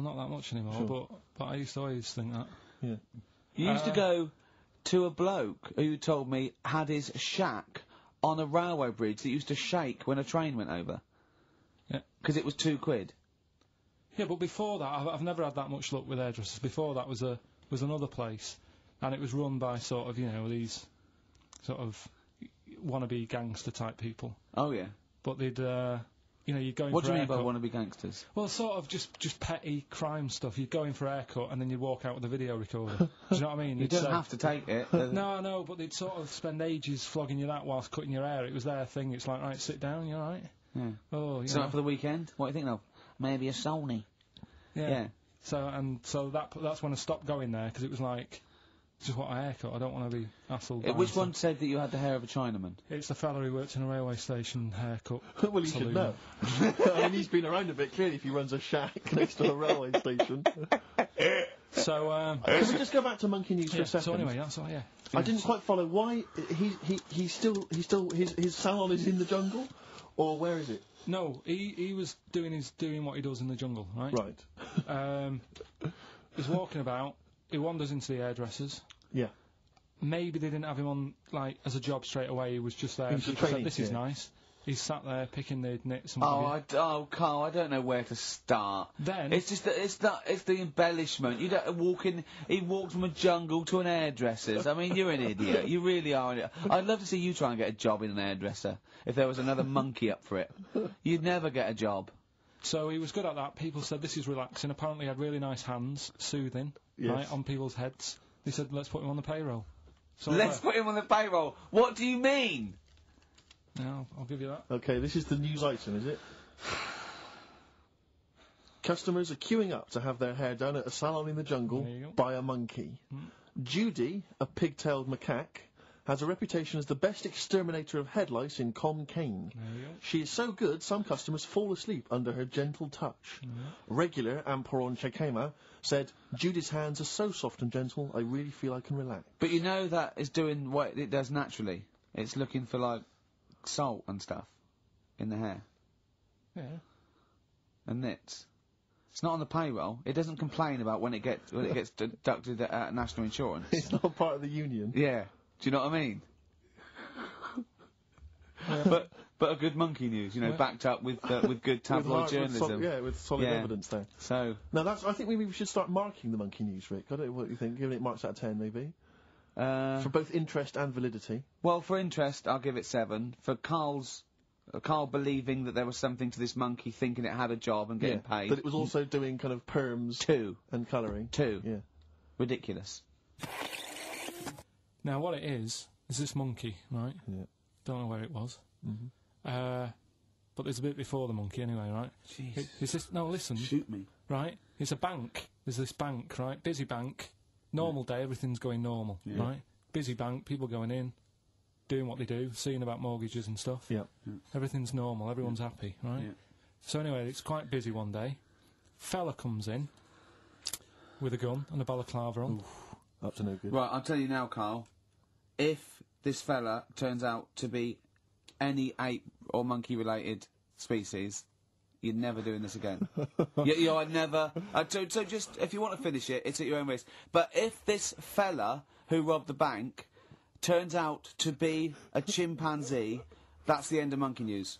Well, not that much anymore, but I used to always think that. Yeah. You used to go to a bloke who told me had his shack on a railway bridge that used to shake when a train went over. Yeah. Because it was £2. Yeah, but before that, I've never had that much luck with hairdressers. Before that was another place, and it was run by sort of, you know, these sort of wannabe gangster type people. Oh yeah. But they'd, you know, you'd go in What for do you mean by haircut. wannabe gangsters? Well, sort of just petty crime stuff. You'd go in for a haircut and then you'd walk out with a video recorder. Do you know what I mean? You don't have to take it. No, but they'd sort of spend ages flogging you that whilst cutting your hair. It was their thing. It's like, right, sit down, you alright? Yeah. Oh, you Something know. for the weekend? What do you think of? Maybe a Sony. Yeah. So that's when I stopped going there, because it was like, just what a haircut. I don't want to be hassled. by Which some- one said that you had the hair of a Chinaman? It's the fella who worked in a railway station haircut. Well, he should saloon. know. I mean, he's been around a bit, clearly, if he runs a shack next to a railway station. So, Can we just go back to Monkey News for yeah, a second? so anyway, that's all, yeah. I didn't quite follow why he's still his salon is in the jungle, or where is it? No, he was doing what he does in the jungle, right? Right. He's walking about, he wanders into the hairdressers. Yeah. Maybe they didn't have him on, like, as a job straight away, he was just there. He was People training, said, this is yeah. nice. He's sat there picking the knits and what have you. Carl, I don't know where to start. Then- it's just it's the embellishment. You don't he walked from a jungle to an hairdresser's. I mean, you're an idiot. You really are an idiot. I'd love to see you try and get a job in an hairdresser if there was another monkey up for it. You'd never get a job. So he was good at that. People said this is relaxing. Apparently he had really nice hands, soothing, Yes. right, on people's heads. They said, let's put him on the payroll. So Let's put him on the payroll. What do you mean? Yeah, I'll give you that. Okay, this is the news item, is it? Customers are queuing up to have their hair done at a salon in the There you jungle go. by a monkey. Judy, a pig-tailed macaque, has a reputation as the best exterminator of head lice in Com Cane. There you go. She is so good, some customers fall asleep under her gentle touch. Regular Amporon Chekema said, Judy's hands are so soft and gentle, I really feel I can relax. But you know that is doing what it does naturally. It's looking for like salt and stuff in the hair Yeah. and nits. It's not on the payroll. It doesn't complain about when it gets deducted at national insurance. It's not part of the union. Yeah. Do you know what I mean? But a good monkey news, you know, Yeah. backed up with good tabloid journalism. With solid Yeah. evidence there. So Now I think maybe we should start marking the monkey news, Rick. I don't know what you think, giving it marks out of 10 maybe. For both interest and validity. well, for interest, I'll give it 7. For Carl believing that there was something to this monkey, thinking it had a job and getting paid. That it was also doing kind of perms 2. and colouring. 2. Yeah. Ridiculous. Now what it is this monkey, right? Yeah. Don't know where it was. But there's a bit before the monkey anyway, right? Jeez. Is this, no, listen. Shoot me. Right? It's a bank. There's this bank, right? Busy bank. Normal day, everything's going normal, right? Busy bank, people going in, doing what they do, seeing about mortgages and stuff. Yeah. Everything's normal, everyone's happy, right? Yeah. So anyway, it's quite busy one day. Fella comes in with a gun and a balaclava on. Up to no good. Right, I'll tell you now, Carl. If this fella turns out to be any ape or monkey-related species, you're never doing this again. I'd never. So just if you want to finish it, it's at your own risk. But if this fella who robbed the bank turns out to be a chimpanzee, that's the end of monkey news.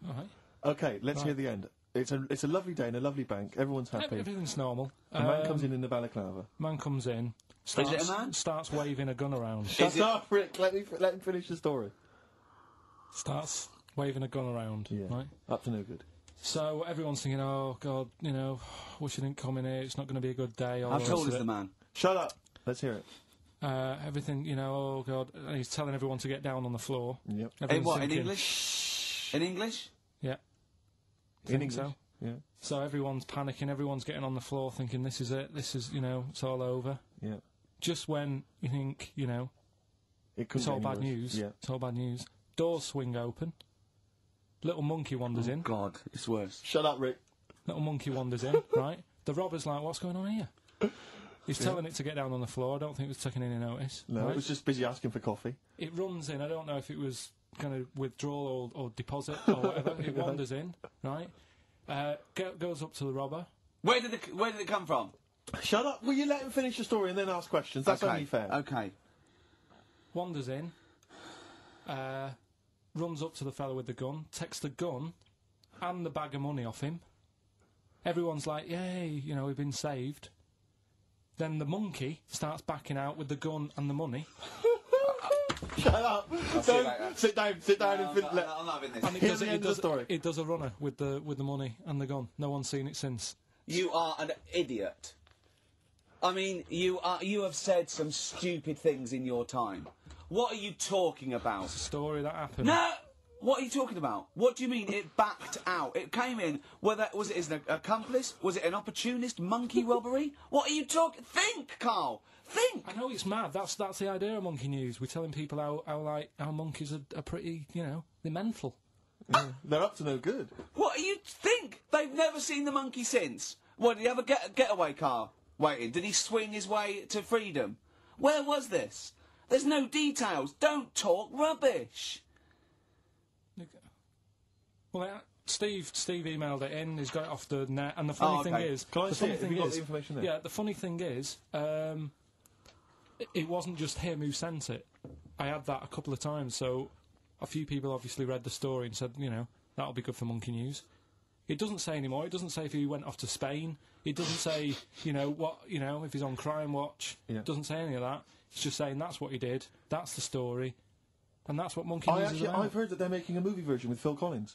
Alright. Okay, let's hear the end. It's a lovely day in a lovely bank. Everyone's happy. Everything's normal. A man comes in the balaclava. Man comes in, it a man? starts waving a gun around. Shut up, Rick. Let him finish the story. Starts waving a gun around, Yeah. right? Up to no good. So everyone's thinking, oh God, you know, wish you didn't come in here, it's not going to be a good day. All How the tall rest is of the it. man? Shut up. Let's hear it. Everything, you know, oh God, and he's telling everyone to get down on the floor. Yep. In Everyone's what? In thinking- English? In English? Yeah. In Think English. so. Yeah. So everyone's panicking, everyone's getting on the floor thinking this is it, this is, you know, it's all over. Yeah. Just when you think, you know, It could it's all bad news, Yeah. it's all bad news, doors swing open, little monkey wanders in, God, it's worse. Shut up, Rick. little monkey wanders in, right? The robber's like, what's going on here? He's telling it to get down on the floor, I don't think it was taking any notice. No, right? it was just busy asking for coffee. It runs in, I don't know if it was kind of withdrawal or deposit or whatever, it wanders in, right? Goes up to the robber, Where did it come from? Shut up. Will you let him finish the story and then ask questions? That's only fair. Okay. Wanders in, runs up to the fella with the gun, takes the gun and the bag of money off him. Everyone's like, yay, you know, we've been saved. Then the monkey starts backing out with the gun and the money. Shut up. see you later. Sit down and I'm not having this. And Here's the end of the story. It does a runner with the money and the gun. No one's seen it since. You are an idiot. I mean, you have said some stupid things in your time. What are you talking about? Story that happened. No! What are you talking about? What do you mean it backed out? It came in, was it an accomplice? Was it an opportunist monkey robbery? What are you talking? Think, Carl! Think! I know it's mad. That's the idea of Monkey News. We're telling people how monkeys are pretty, you know, they're mental. Yeah, they're up to no good. What do you think? They've never seen the monkey since. What, did he have a getaway car waiting? Did he swing his way to freedom? Where was this? There's no details. Don't talk rubbish. Well, Steve emailed it in. He's got it off the net, and the funny thing is, Can I the see funny it? Have thing you got is, the information there? yeah, the funny thing is, it wasn't just him who sent it. I had that a couple of times, so a few people obviously read the story and said, you know, that'll be good for Monkey News. It doesn't say anymore. It doesn't say if he went off to Spain. It doesn't say, you know, if he's on Crime Watch. Yeah. It doesn't say any of that. It's just saying that's what he did. That's the story. And that's what Monkey News is about. I've heard that they're making a movie version with Phil Collins.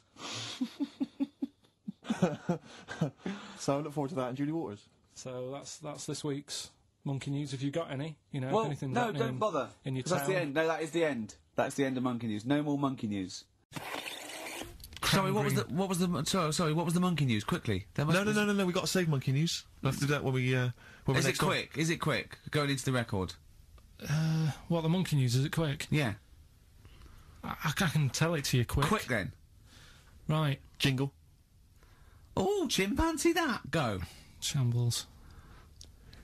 So I look forward to that and Julie Waters. So that's this week's Monkey News. If you've got any, you know, Well, if anything's no, happening don't bother. in your 'Cause town. that's the end. No, that is the end. That's the end of Monkey News. No more Monkey News. Sorry, what was the Monkey News? Quickly. No. We've got to save Monkey News. We'll have to do that when we. Is it quick? Is it quick? Going into the record. What, the Monkey News? Is it quick? Yeah. I can tell it to you quick. Quick then. Right. Jingle. Oh, chimpanzee that. Go. Shambles.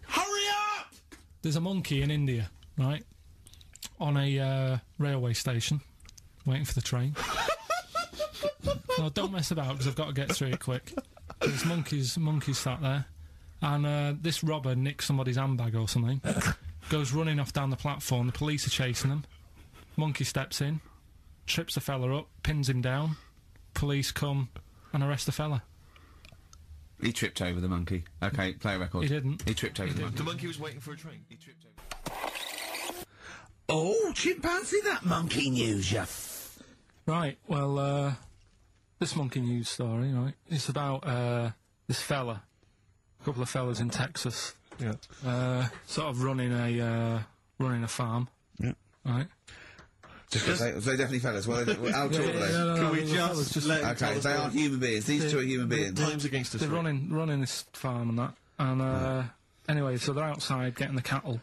Hurry up! There's a monkey in India, right, on a railway station, waiting for the train. No, don't mess about, because I've got to get through it quick. There's monkeys sat there, and this robber nicks somebody's handbag or something, goes running off down the platform, the police are chasing him, monkey steps in, trips the fella up, pins him down, police come and arrest the fella. He tripped over the monkey. Okay, play a record. He didn't. He tripped over the monkey. The monkey was waiting for a train. He tripped over. Oh, chimpanzee that Monkey News, you Right, well, this Monkey News story, right, it's about this fella, a couple of fellas in Texas, Yeah. sort of running a farm, right? They're definitely fellas. Well, how tall are they? Can we just let him Okay, tell the they story? aren't human beings. These two are human beings. Time's against us. They're Rick. running this farm and that, and anyway, so they're outside getting the cattle,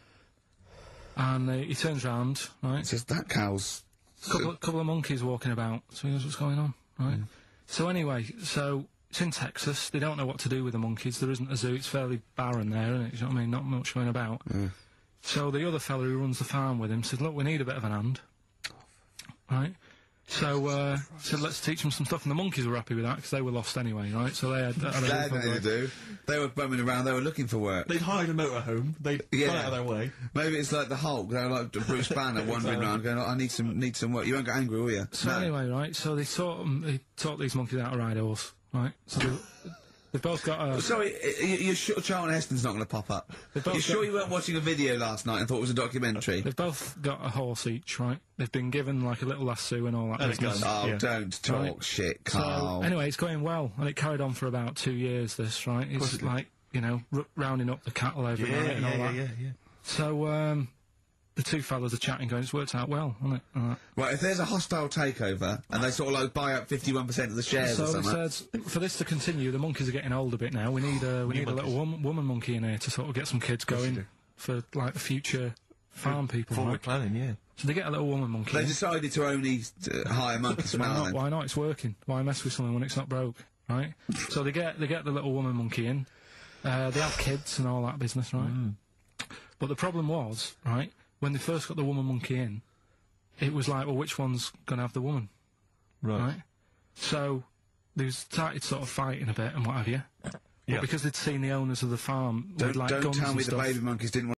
and he turns round, right? It's just that cow's... Couple of monkeys walking about, so he knows what's going on, right? So anyway, so it's in Texas. They don't know what to do with the monkeys. There isn't a zoo. It's fairly barren there, isn't it? You know what I mean? Not much going about. So the other fella who runs the farm with him said, "Look, we need a bit of an hand." Right? So, said, let's teach them some stuff, and the monkeys were happy with that, because they were lost anyway, right? So they had They had nothing to do. They were bumming around, they were looking for work. They'd hired a motorhome. They'd gone out of their way. Maybe it's like the Hulk, they were like Bruce Banner wandering around going, oh, I need some work. You won't get angry, will you? So anyway, right, so they taught these monkeys how to ride a horse, right? So they've both got a... Sorry, you're sure Charlton Heston's not going to pop up? both You're sure got- you weren't watching a video last night and thought it was a documentary? They've both got a horse each, right? They've been given, like, a little lasso and all that business. Oh, Yeah. don't talk Right. shit, So, Carl. anyway, it's going well, and it carried on for about 2 years, this, right? It's like, you know, rounding up the cattle every night and all that. Yeah. So, the two fellas are chatting, going, it's worked out well, hasn't it? And that. Right, if there's a hostile takeover and they sort of like buy up 51% of the shares So or they something... said, for this to continue, the monkeys are getting old a bit now. We need a little woman monkey in here to sort of get some kids going for, like, the future farm people, Forward right? planning, yeah. So they get a little woman monkey They in. decided to only hire monkeys from Why now not? on. Why not? It's working. Why mess with something when it's not broke, right? So they get the little woman monkey in. They have kids and all that business, right? But the problem was, right, when they first got the woman monkey in, it was like, well, which one's going to have the woman, right? So they started sort of fighting a bit and what have you. But because they'd seen the owners of the farm Don't, with like don't guns tell and me the stuff. baby monkeys didn't want